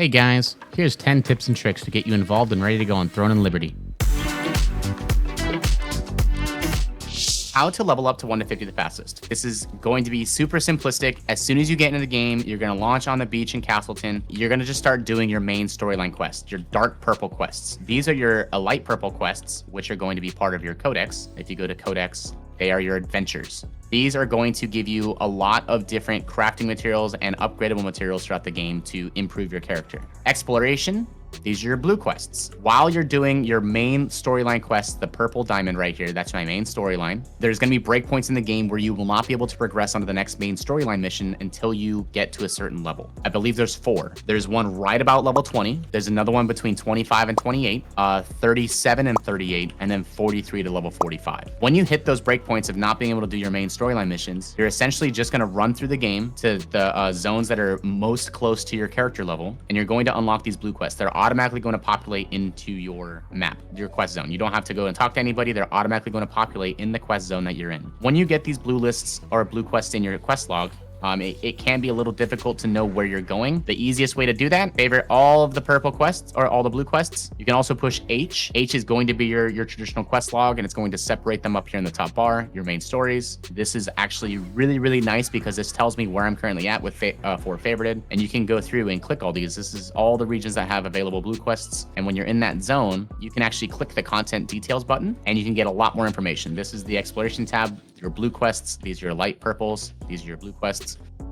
Hey guys, here's 10 tips and tricks to get you involved and ready to go on Throne and Liberty. How to level up to 1 to 50 the fastest. This is going to be super simplistic. As soon as you get into the game, you're going to launch on the beach in Castleton. You're going to just start doing your main storyline quests, your dark purple quests. These are your light purple quests, which are going to be part of your codex. If you go to codex, they are your adventures. These are going to give you a lot of different crafting materials and upgradable materials throughout the game to improve your character. Exploration. These are your blue quests. While you're doing your main storyline quests, the purple diamond right here, that's my main storyline. There's going to be breakpoints in the game where you will not be able to progress onto the next main storyline mission until you get to a certain level. I believe there's 4. There's one right about level 20. There's another one between 25 and 28, 37 and 38, and then 43 to level 45. When you hit those breakpoints of not being able to do your main storyline missions, you're essentially just going to run through the game to the zones that are most close to your character level, and you're going to unlock these blue quests. They're automatically going to populate into your map, your quest zone. You don't have to go and talk to anybody. They're automatically going to populate in the quest zone that you're in. When you get these blue lists or blue quests in your quest log, it can be a little difficult to know where you're going. The easiest way to do that, favorite all of the purple quests or all the blue quests. You can also push H. H is going to be your traditional quest log, and it's going to separate them up here in the top bar, your main stories. This is actually really, really nice because this tells me where I'm currently at with for favorited, and you can go through and click all these. This is all the regions that have available blue quests, and when you're in that zone, you can actually click the content details button, and you can get a lot more information. This is the exploration tab, your blue quests. These are your light purples. These are your blue quests.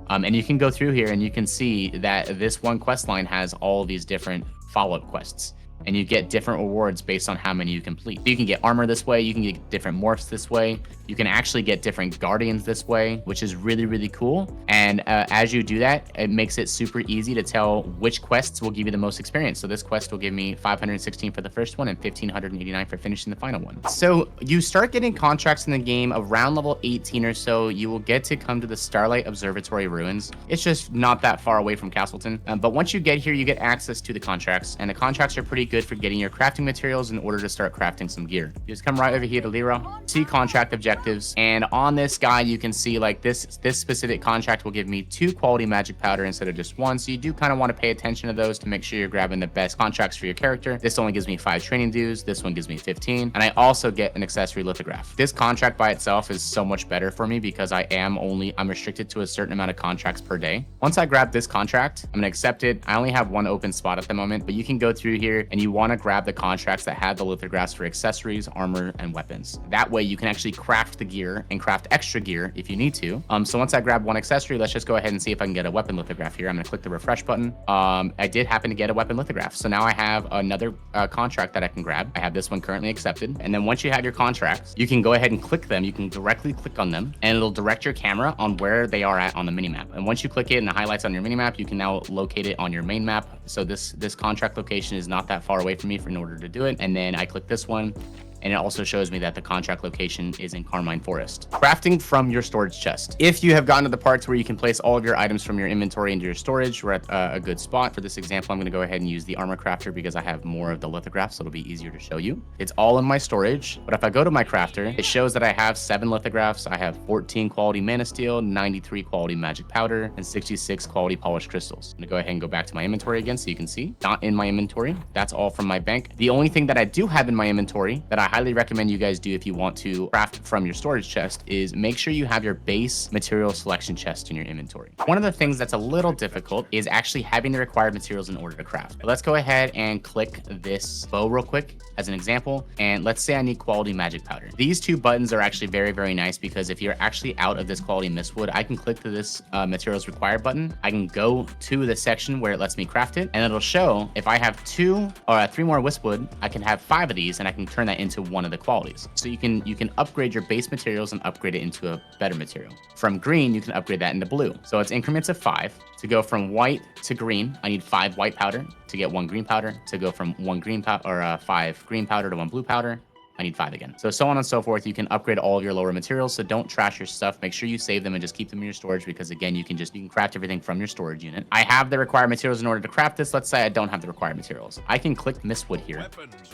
And you can go through here and you can see that this one quest line has all these different follow-up quests, and you get different rewards based on how many you complete. You can get armor this way, you can get different morphs this way, you can actually get different guardians this way, which is really, really cool. And as you do that, it makes it super easy to tell which quests will give you the most experience. So this quest will give me 516 for the first one and 1589 for finishing the final one. So you start getting contracts in the game around level 18 or so. You will get to come to the Starlight Observatory ruins. It's just not that far away from Castleton. But once you get here, you get access to the contracts, and the contracts are pretty good for getting your crafting materials in order to start crafting some gear. You just come right over here to Lyra, see contract objectives, and on this guide you can see like this specific contract will give me 2 quality magic powder instead of just 1, so you do kind of want to pay attention to those to make sure you're grabbing the best contracts for your character. This only gives me 5 training dues, this one gives me 15, and I also get an accessory lithograph. This contract by itself is so much better for me because I'm restricted to a certain amount of contracts per day. Once I grab this contract, I'm gonna accept it. I only have 1 open spot at the moment, but you can go through here and you want to grab the contracts that have the lithographs for accessories, armor, and weapons. That way you can actually craft the gear and craft extra gear if you need to. So once I grab 1 accessory, let's just go ahead and see if I can get a weapon lithograph here. I'm gonna click the refresh button. I did happen to get a weapon lithograph, so now I have another contract that I can grab. I have this one currently accepted, and then once you have your contracts, you can go ahead and click them. You can directly click on them, and it'll direct your camera on where they are at on the minimap. And once you click it and it highlights on your minimap, you can now locate it on your main map. So this contract location is not that far away from me in order to do it. And then I click this one, and it also shows me that the contract location is in Carmine Forest. Crafting from your storage chest. If you have gotten to the parts where you can place all of your items from your inventory into your storage, we're at a good spot. For this example, I'm going to go ahead and use the armor crafter because I have more of the lithographs, so it'll be easier to show you. It's all in my storage, but if I go to my crafter, it shows that I have 7 lithographs. I have 14 quality mana steel, 93 quality magic powder, and 66 quality polished crystals. I'm going to go ahead and go back to my inventory again so you can see. Not in my inventory. That's all from my bank. The only thing that I do have in my inventory that I highly recommend you guys do if you want to craft from your storage chest is make sure you have your base material selection chest in your inventory. One of the things that's a little difficult is actually having the required materials in order to craft. But let's go ahead and click this bow real quick as an example, and let's say I need quality magic powder. These 2 buttons are actually very, very nice because if you're actually out of this quality mistwood, I can click to this materials required button. I can go to the section where it lets me craft it, and it'll show if I have 2 or 3 more wispwood, I can have 5 of these, and I can turn that into one of the qualities. So you can upgrade your base materials and upgrade it into a better material. From green, you can upgrade that into blue. So it's increments of 5. To go from white to green, I need 5 white powder. To get 1 green powder, to go from 1 green powder or 5 green powder to 1 blue powder, I need 5 again. So on and so forth. You can upgrade all of your lower materials, so don't trash your stuff. Make sure you save them and just keep them in your storage because again, you can craft everything from your storage unit. I have the required materials in order to craft this. Let's say I don't have the required materials. I can click mistwood here,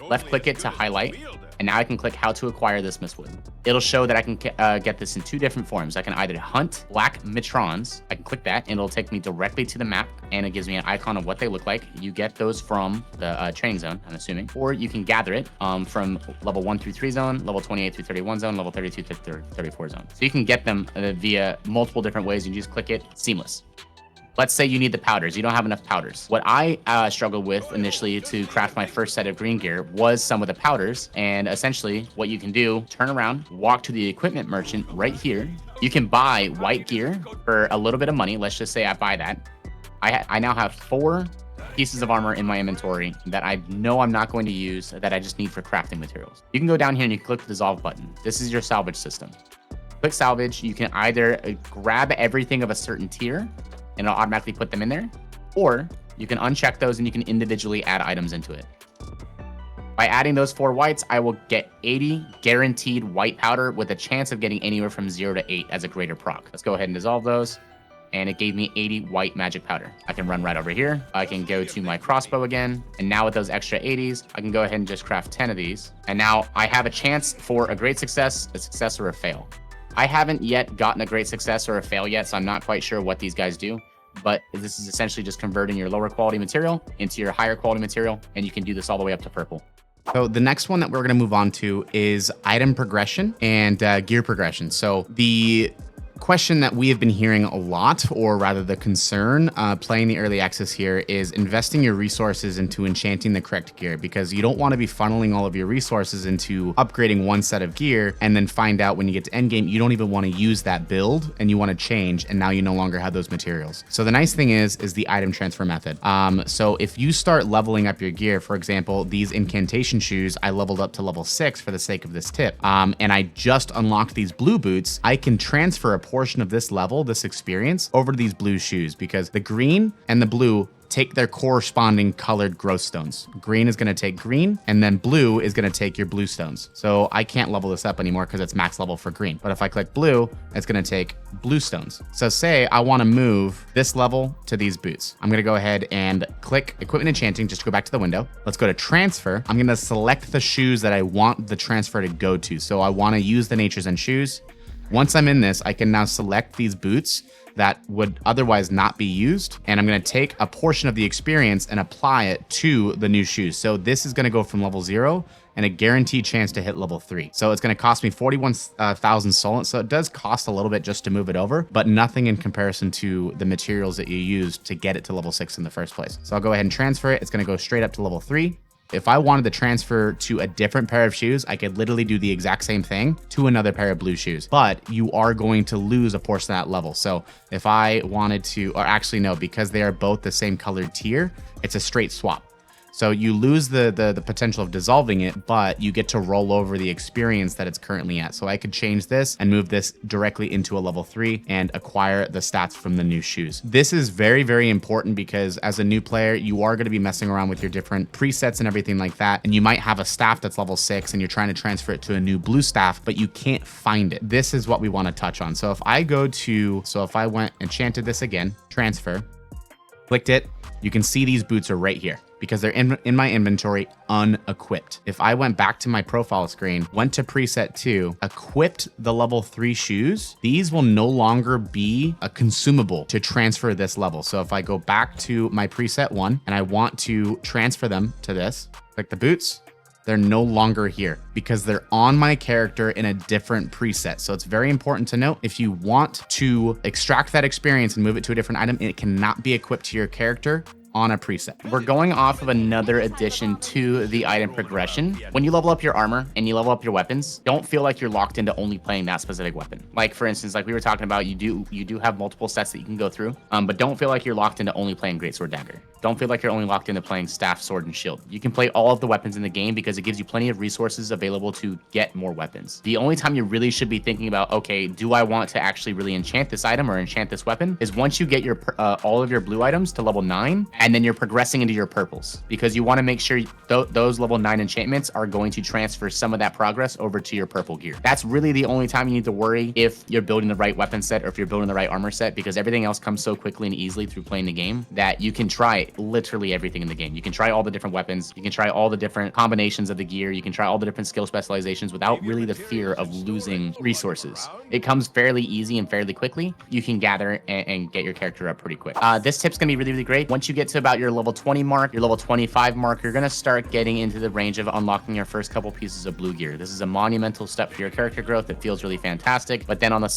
left click it to highlight, And now I can click how to acquire this Mistwood. It'll show that I can get this in 2 different forms. I can either hunt black Mitrons. I can click that and it'll take me directly to the map and it gives me an icon of what they look like. You get those from the training zone, I'm assuming, or you can gather it from level 1 through 3 zone, level 28 through 31 zone, level 32 through 34 zone. So you can get them via multiple different ways. You just click it, seamless. Let's say you need the powders. You don't have enough powders. What I struggled with initially to craft my first set of green gear was some of the powders. And essentially what you can do, turn around, walk to the equipment merchant right here. You can buy white gear for a little bit of money. Let's just say I buy that. I now have 4 pieces of armor in my inventory that I know I'm not going to use, that I just need for crafting materials. You can go down here and you click the dissolve button. This is your salvage system. Click salvage. You can either grab everything of a certain tier and it'll automatically put them in there, or you can uncheck those and you can individually add items into it. By adding those 4 whites, I will get 80 guaranteed white powder with a chance of getting anywhere from 0 to 8 as a greater proc. Let's go ahead and dissolve those. And it gave me 80 white magic powder. I can run right over here. I can go to my crossbow again. And now with those extra 80s, I can go ahead and just craft 10 of these. And now I have a chance for a great success, a success, or a fail. I haven't yet gotten a great success or a fail yet, so I'm not quite sure what these guys do. But this is essentially just converting your lower quality material into your higher quality material, and you can do this all the way up to purple. So the next one that we're going to move on to is item progression and gear progression. So the question that we have been hearing a lot, or rather the concern playing the early access here, is investing your resources into enchanting the correct gear, because you don't want to be funneling all of your resources into upgrading one set of gear and then find out when you get to end game you don't even want to use that build and you want to change, and now you no longer have those materials. So the nice thing is the item transfer method. So if you start leveling up your gear, for example, these incantation shoes I leveled up to level 6 for the sake of this tip, and I just unlocked these blue boots, I can transfer a portion of this level, this experience, over to these blue shoes, because the green and the blue take their corresponding colored growth stones. Green is going to take green, and then blue is going to take your blue stones. So I can't level this up anymore because it's max level for green. But if I click blue, it's going to take blue stones. So say I want to move this level to these boots. I'm going to go ahead and click equipment enchanting just to go back to the window. Let's go to transfer. I'm going to select the shoes that I want the transfer to go to. So I want to use the Nature's End shoes. Once I'm in this, I can now select these boots that would otherwise not be used. And I'm going to take a portion of the experience and apply it to the new shoes. So this is going to go from level 0 and a guaranteed chance to hit level 3. So it's going to cost me 41,000 solent. So it does cost a little bit just to move it over, but nothing in comparison to the materials that you used to get it to level 6 in the first place. So I'll go ahead and transfer it. It's going to go straight up to level 3. If I wanted to transfer to a different pair of shoes, I could literally do the exact same thing to another pair of blue shoes, but you are going to lose a portion of that level. So if I wanted to, or actually no, because they are both the same colored tier, it's a straight swap. So you lose the potential of dissolving it, but you get to roll over the experience that it's currently at. So I could change this and move this directly into a level 3 and acquire the stats from the new shoes. This is very, very important because as a new player, you are going to be messing around with your different presets and everything like that. And you might have a staff that's level 6 and you're trying to transfer it to a new blue staff, but you can't find it. This is what we want to touch on. So if I go to, so if I went enchanted this again, transfer, clicked it, you can see these boots are right here, because they're in my inventory unequipped. If I went back to my profile screen, went to preset 2, equipped the level 3 shoes, these will no longer be a consumable to transfer this level. So if I go back to my preset 1 and I want to transfer them to this, click the boots, they're no longer here because they're on my character in a different preset. So it's very important to note, if you want to extract that experience and move it to a different item, it cannot be equipped to your character on a preset. We're going off of another addition to the item progression. When you level up your armor and you level up your weapons, don't feel like you're locked into only playing that specific weapon. Like for instance, like we were talking about, you do have multiple sets that you can go through, but don't feel like you're locked into only playing greatsword dagger. Don't feel like you're only locked into playing staff, sword, and shield. You can play all of the weapons in the game because it gives you plenty of resources available to get more weapons. The only time you really should be thinking about, okay, do I want to actually really enchant this item or enchant this weapon, is once you get your all of your blue items to level 9, and then you're progressing into your purples because you want to make sure those level 9 enchantments are going to transfer some of that progress over to your purple gear. That's really the only time you need to worry if you're building the right weapon set or if you're building the right armor set, because everything else comes so quickly and easily through playing the game that you can try literally everything in the game. You can try all the different weapons, you can try all the different combinations of the gear, you can try all the different skill specializations without really the fear of losing resources. It comes fairly easy and fairly quickly. You can gather and get your character up pretty quick. This tip's gonna be really, really great. Once you get to about your level 20 mark, your level 25 mark, you're gonna start getting into the range of unlocking your first couple pieces of blue gear. This is a monumental step for your character growth. It feels really fantastic. But then on the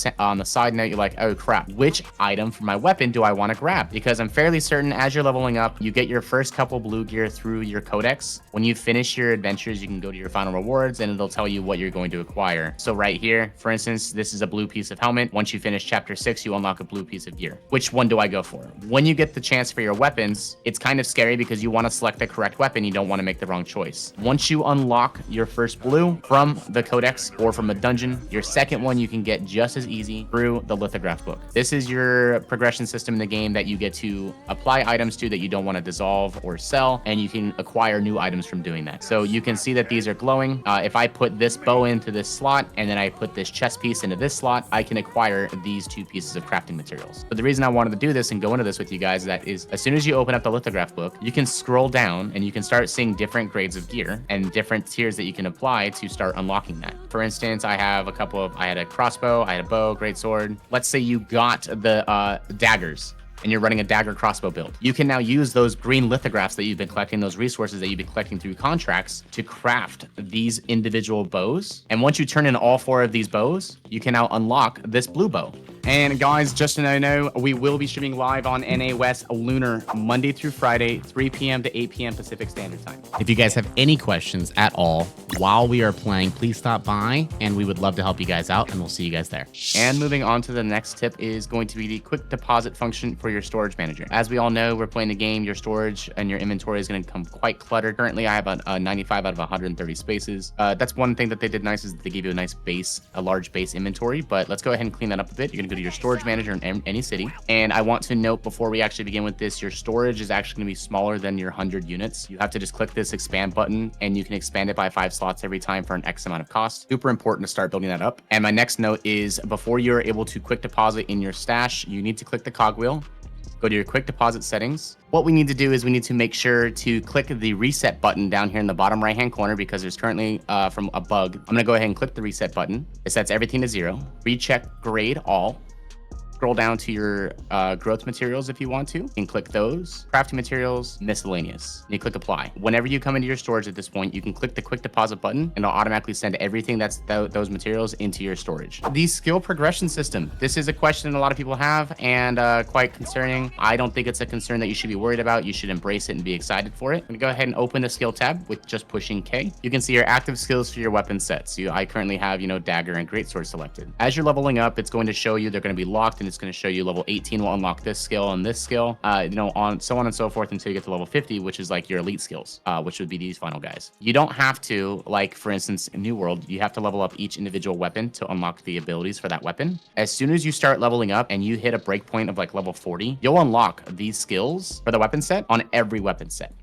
side note, you're like, oh crap, which item for my weapon do I want to grab? Because I'm fairly certain as you're leveling up, you get your first couple blue gear through your codex. When you finish your adventures, you can go to your final rewards and it'll tell you what you're going to acquire. So right here, for instance, this is a blue piece of helmet. Once you finish chapter 6, you unlock a blue piece of gear. Which one do I go for? When you get the chance for your weapons, it's kind of scary because you want to select the correct weapon. You don't want to make the wrong choice. Once you unlock your first blue from the codex or from a dungeon, your second one you can get just as easy through the lithograph book. This is your progression system in the game that you get to apply items to that you don't want to dissolve or sell, and you can acquire new items from doing that. So you can see that these are glowing. If I put this bow into this slot and then I put this chest piece into this slot, I can acquire these 2 pieces of crafting materials. But the reason I wanted to do this and go into this with you guys is as soon as you open up the lithograph book, you can scroll down and you can start seeing different grades of gear and different tiers that you can apply to start unlocking that. For instance, I had a crossbow, I had a bow, great sword. Let's say you got the daggers and you're running a dagger crossbow build. You can now use those green lithographs that you've been collecting, those resources that you've been collecting through contracts to craft these individual bows. And once you turn in all 4 of these bows, you can now unlock this blue bow. And guys, just to know, we will be streaming live on NA West Lunar Monday through Friday, 3 p.m. to 8 p.m. Pacific Standard Time. If you guys have any questions at all while we are playing, please stop by and we would love to help you guys out, and we'll see you guys there. And moving on to the next tip is going to be the quick deposit function for your storage manager. As we all know, we're playing the game, your storage and your inventory is going to become quite cluttered. Currently, I have a 95 out of 130 spaces. That's one thing that they did nice is that they gave you a nice base, a large base inventory, but let's go ahead and clean that up a bit. You're going to go to your storage manager in any city. And I want to note before we actually begin with this, your storage is actually going to be smaller than your 100 units. You have to just click this expand button and you can expand it by 5 slots every time for an X amount of cost. Super important to start building that up. And my next note is before you're able to quick deposit in your stash, you need to click the cogwheel, go to your quick deposit settings. What we need to do is we need to make sure to click the reset button down here in the bottom right hand corner because there's currently from a bug. I'm going to go ahead and click the reset button. It sets everything to 0. Recheck grade all. Scroll down to your growth materials if you want to, and click those. Crafting materials, miscellaneous. And you click apply. Whenever you come into your storage at this point, you can click the quick deposit button and it'll automatically send everything that's those materials into your storage. The skill progression system. This is a question a lot of people have and quite concerning. I don't think it's a concern that you should be worried about. You should embrace it and be excited for it. I'm gonna go ahead and open the skill tab with just pushing K. You can see your active skills for your weapon sets. I currently have, dagger and greatsword selected. As you're leveling up, it's going to show you they're going to be locked, and it's going to show you level 18 will unlock this skill and this skill, on so on and so forth until you get to level 50, which is like your elite skills, which would be these final guys. You don't have to, like for instance, in New World, you have to level up each individual weapon to unlock the abilities for that weapon. As soon as you start leveling up and you hit a breakpoint of like level 40, you'll unlock these skills for the weapon set on every weapon set.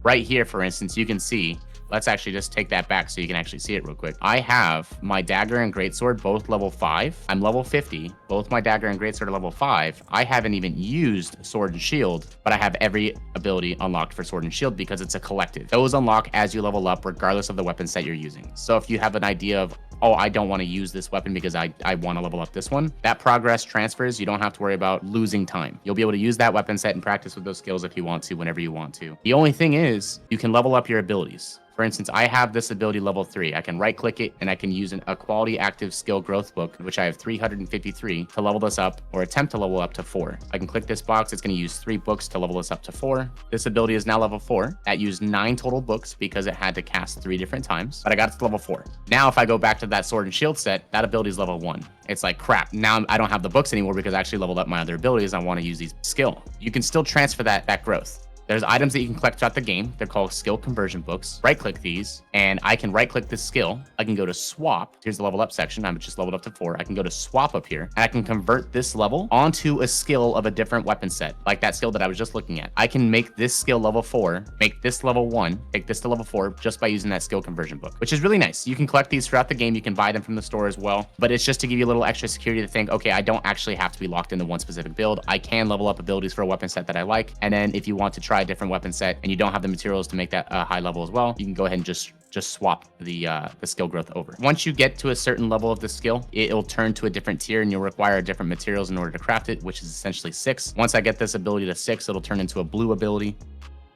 Right here, for instance, you can see. Let's actually just take that back so you can actually see it real quick. I have my dagger and greatsword both level 5. I'm level 50. Both my dagger and greatsword are level 5. I haven't even used sword and shield, but I have every ability unlocked for sword and shield because it's a collective. Those unlock as you level up regardless of the weapon set you're using. So if you have an idea of, oh, I don't want to use this weapon because I want to level up this one, that progress transfers. You don't have to worry about losing time. You'll be able to use that weapon set and practice with those skills if you want to, whenever you want to. The only thing is you can level up your abilities. For instance, I have this ability level 3. I can right click it and I can use a quality active skill growth book, which I have 353 to level this up or attempt to level up to 4. I can click this box. It's going to use 3 books to level this up to 4. This ability is now level 4. That used 9 total books because it had to cast 3 different times, but I got it to level 4. Now, if I go back to that sword and shield set, that ability is level 1. It's like, crap, now I don't have the books anymore because I actually leveled up my other abilities. I want to use these skill. You can still transfer that growth. There's items that you can collect throughout the game. They're called skill conversion books. Right click these, and I can right click this skill. I can go to swap. Here's the level up section. I'm just leveled up to 4. I can go to swap up here, and I can convert this level onto a skill of a different weapon set, like that skill that I was just looking at. I can make this skill level 4, make this level 1, take this to level 4 just by using that skill conversion book, which is really nice. You can collect these throughout the game. You can buy them from the store as well, but it's just to give you a little extra security to think, okay, I don't actually have to be locked into one specific build. I can level up abilities for a weapon set that I like, and then if you want to try a different weapon set and you don't have the materials to make that high level as well, you can go ahead and just swap the skill growth over. Once you get to a certain level of the skill, it'll turn to a different tier and you'll require different materials in order to craft it, which is essentially 6. Once I get this ability to 6, it'll turn into a blue ability,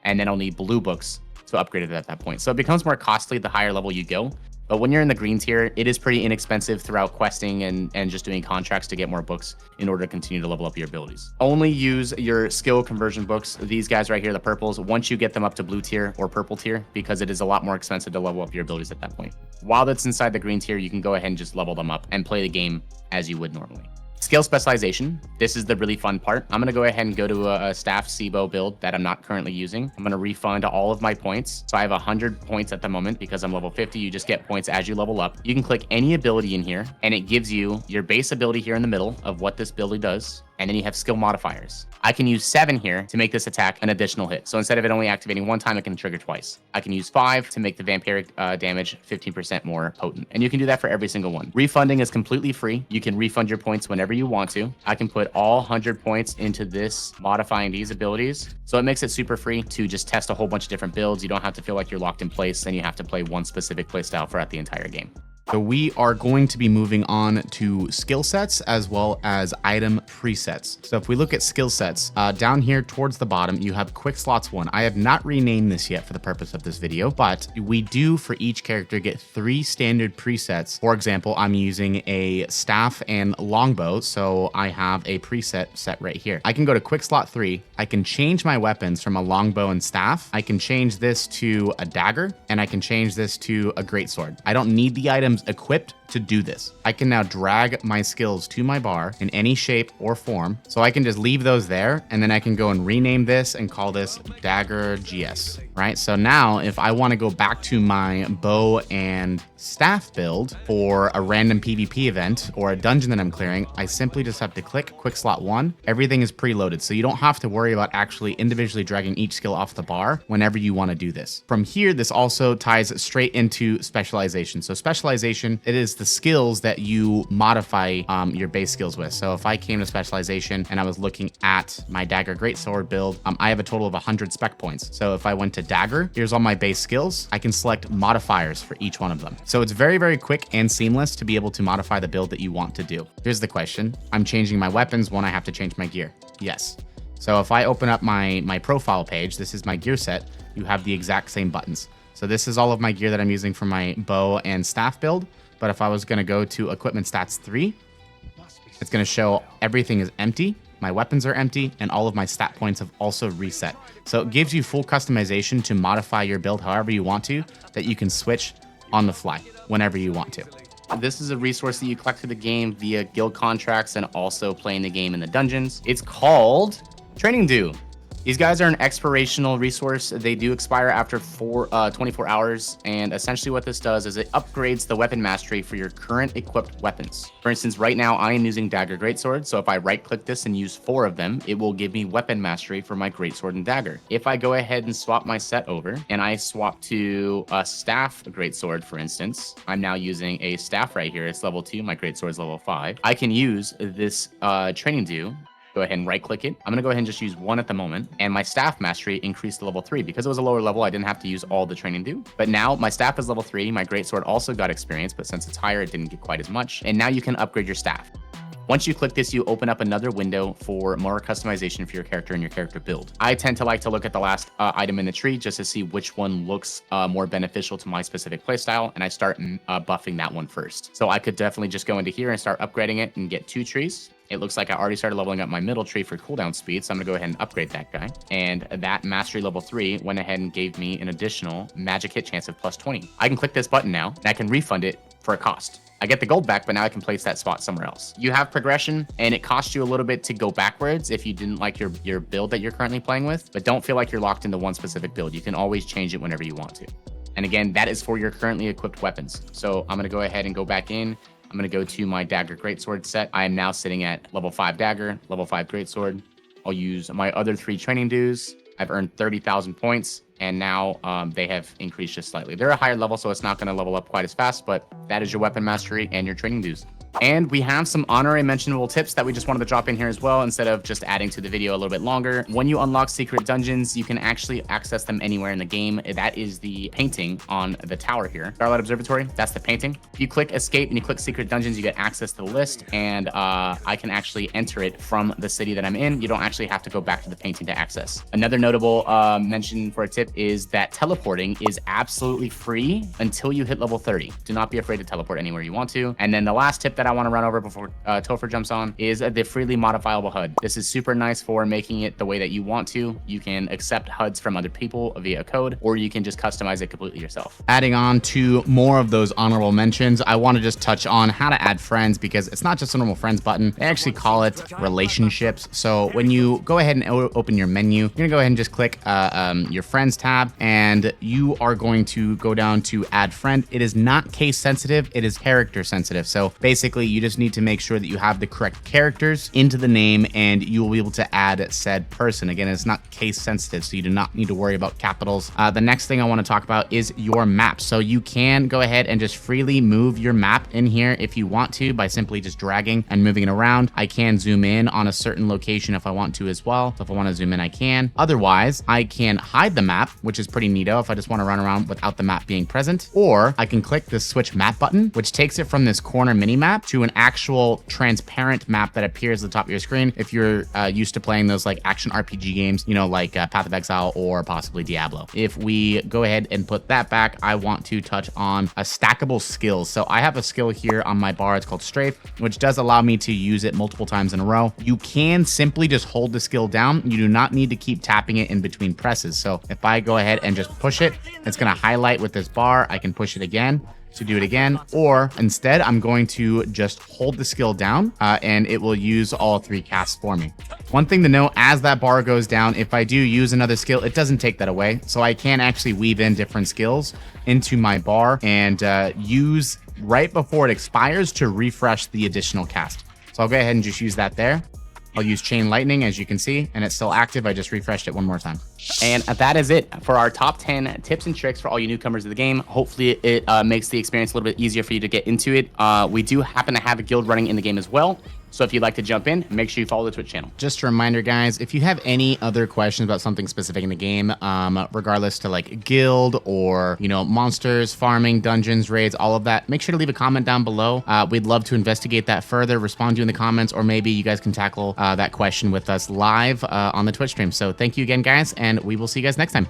and then I'll need blue books to upgrade it at that point. So it becomes more costly the higher level you go. But when you're in the green tier, it is pretty inexpensive throughout questing and just doing contracts to get more books in order to continue to level up your abilities. Only use your skill conversion books. These guys right here, the purples, once you get them up to blue tier or purple tier, because it is a lot more expensive to level up your abilities at that point. While that's inside the green tier, you can go ahead and just level them up and play the game as you would normally. Skill specialization. This is the really fun part. I'm going to go ahead and go to a staff SIBO build that I'm not currently using. I'm going to refund all of my points. So I have 100 points at the moment because I'm level 50. You just get points as you level up. You can click any ability in here and it gives you your base ability here in the middle of what this ability does. And then you have skill modifiers. I can use 7 here to make this attack an additional hit. So instead of it only activating 1 time, it can trigger twice. I can use 5 to make the vampiric damage 15% more potent. And you can do that for every single one. Refunding is completely free. You can refund your points whenever you want to. I can put all 100 points into this, modifying these abilities. So it makes it super free to just test a whole bunch of different builds. You don't have to feel like you're locked in place and you have to play one specific playstyle throughout the entire game. So we are going to be moving on to skill sets as well as item presets. So if we look at skill sets, down here towards the bottom, you have quick slots 1. I have not renamed this yet for the purpose of this video, but we do for each character get 3 standard presets. For example, I'm using a staff and longbow, so I have a preset set right here. I can go to quick slot 3. I can change my weapons from a longbow and staff. I can change this to a dagger, and I can change this to a greatsword. I don't need the items equipped to do this. I can now drag my skills to my bar in any shape or form. So I can just leave those there and then I can go and rename this and call this Dagger GS, right? So now if I want to go back to my bow and staff build for a random PvP event or a dungeon that I'm clearing, I simply just have to click quick slot 1. Everything is preloaded. So you don't have to worry about actually individually dragging each skill off the bar whenever you want to do this. From here, this also ties straight into specialization. So specialization, it is the skills that you modify your base skills with. So if I came to specialization and I was looking at my dagger greatsword build, I have a total of 100 spec points. So if I went to dagger, here's all my base skills. I can select modifiers for each one of them. So it's very, very quick and seamless to be able to modify the build that you want to do. Here's the question. I'm changing my weapons when I have to change my gear. Yes. So if I open up my profile page, this is my gear set, you have the exact same buttons. So this is all of my gear that I'm using for my bow and staff build. But if I was going to go to equipment stats 3, it's going to show everything is empty. My weapons are empty and all of my stat points have also reset. So it gives you full customization to modify your build however you want to, that you can switch on the fly whenever you want to. This is a resource that you collect through the game via guild contracts and also playing the game in the dungeons. It's called Training Due. These guys are an expirational resource. They do expire after 24 hours. And essentially what this does is it upgrades the weapon mastery for your current equipped weapons. For instance, right now I am using dagger greatsword. So if I right click this and use 4 of them, it will give me weapon mastery for my greatsword and dagger. If I go ahead and swap my set over and I swap to a staff greatsword, for instance, I'm now using a staff right here. It's level 2. My greatsword is level 5. I can use this training due. Go ahead and right click it. I'm going to go ahead and just use 1 at the moment. And my staff mastery increased to level 3. Because it was a lower level, I didn't have to use all the training due. But now my staff is level 3. My greatsword also got experience, but since it's higher, it didn't get quite as much. And now you can upgrade your staff. Once you click this, you open up another window for more customization for your character and your character build. I tend to like to look at the last item in the tree just to see which one looks more beneficial to my specific playstyle, and I start buffing that one first. So I could definitely just go into here and start upgrading it and get 2 trees. It looks like I already started leveling up my middle tree for cooldown speed, so I'm gonna go ahead and upgrade that guy. And that mastery level 3 went ahead and gave me an additional magic hit chance of plus 20. I can click this button now, and I can refund it for a cost. I get the gold back, but now I can place that spot somewhere else. You have progression, and it costs you a little bit to go backwards if you didn't like your build that you're currently playing with, but don't feel like you're locked into one specific build. You can always change it whenever you want to. And again, that is for your currently equipped weapons. So I'm gonna go ahead and go back in. I'm gonna go to my dagger greatsword set. I am now sitting at level 5 dagger, level 5 greatsword. I'll use my other 3 training dues. I've earned 30,000 points, and now they have increased just slightly. They're a higher level, so it's not going to level up quite as fast, but that is your weapon mastery and your training dues. And we have some honorary mentionable tips that we just wanted to drop in here as well, instead of just adding to the video a little bit longer. When you unlock secret dungeons, you can actually access them anywhere in the game. That is the painting on the tower here. Starlight Observatory, that's the painting. If you click escape and you click secret dungeons, you get access to the list, and I can actually enter it from the city that I'm in. You don't actually have to go back to the painting to access. Another notable mention for a tip is that teleporting is absolutely free until you hit level 30. Do not be afraid to teleport anywhere you want to. And then the last tip that I want to run over before Topher jumps on is the freely modifiable HUD. This is super nice for making it the way that you want to. You can accept HUDs from other people via a code, or you can just customize it completely yourself. Adding on to more of those honorable mentions, I want to just touch on how to add friends, because it's not just a normal friends button. They actually call it relationships. So when you go ahead and open your menu, you're gonna go ahead and just click your friends tab, and you are going to go down to add friend. It is not case sensitive, it is character sensitive. So basically you just need to make sure that you have the correct characters into the name, and you will be able to add said person. Again, it's not case sensitive, so you do not need to worry about capitals. The next thing I want to talk about is your map. So you can go ahead and just freely move your map in here if you want to, by simply just dragging and moving it around. I can zoom in on a certain location if I want to as well. So if I want to zoom in, I can. Otherwise, I can hide the map, which is pretty neato if I just want to run around without the map being present. Or I can click the switch map button, which takes it from this corner mini map to an actual transparent map that appears at the top of your screen if you're used to playing those like action RPG games, you know, like Path of Exile or possibly Diablo. If we go ahead and put that back, I want to touch on a stackable skills. So I have a skill here on my bar. It's called Strafe, which does allow me to use it multiple times in a row. You can simply just hold the skill down. You do not need to keep tapping it in between presses. So if I go ahead and just push it, it's going to highlight with this bar. I can push it again to do it again, or instead I'm going to just hold the skill down and it will use all 3 casts for me. One thing to note, as that bar goes down, if I do use another skill, it doesn't take that away. So I can actually weave in different skills into my bar and use right before it expires to refresh the additional cast. So I'll go ahead and just use that there. I'll use Chain Lightning, as you can see, and it's still active. I just refreshed it one more time. And that is it for our top 10 tips and tricks for all you newcomers to the game. Hopefully it makes the experience a little bit easier for you to get into it. We do happen to have a guild running in the game as well. So if you'd like to jump in, make sure you follow the Twitch channel. Just a reminder, guys, if you have any other questions about something specific in the game, regardless to like guild or, you know, monsters, farming, dungeons, raids, all of that, make sure to leave a comment down below. We'd love to investigate that further, respond to you in the comments, or maybe you guys can tackle that question with us live on the Twitch stream. So thank you again, guys, and we will see you guys next time.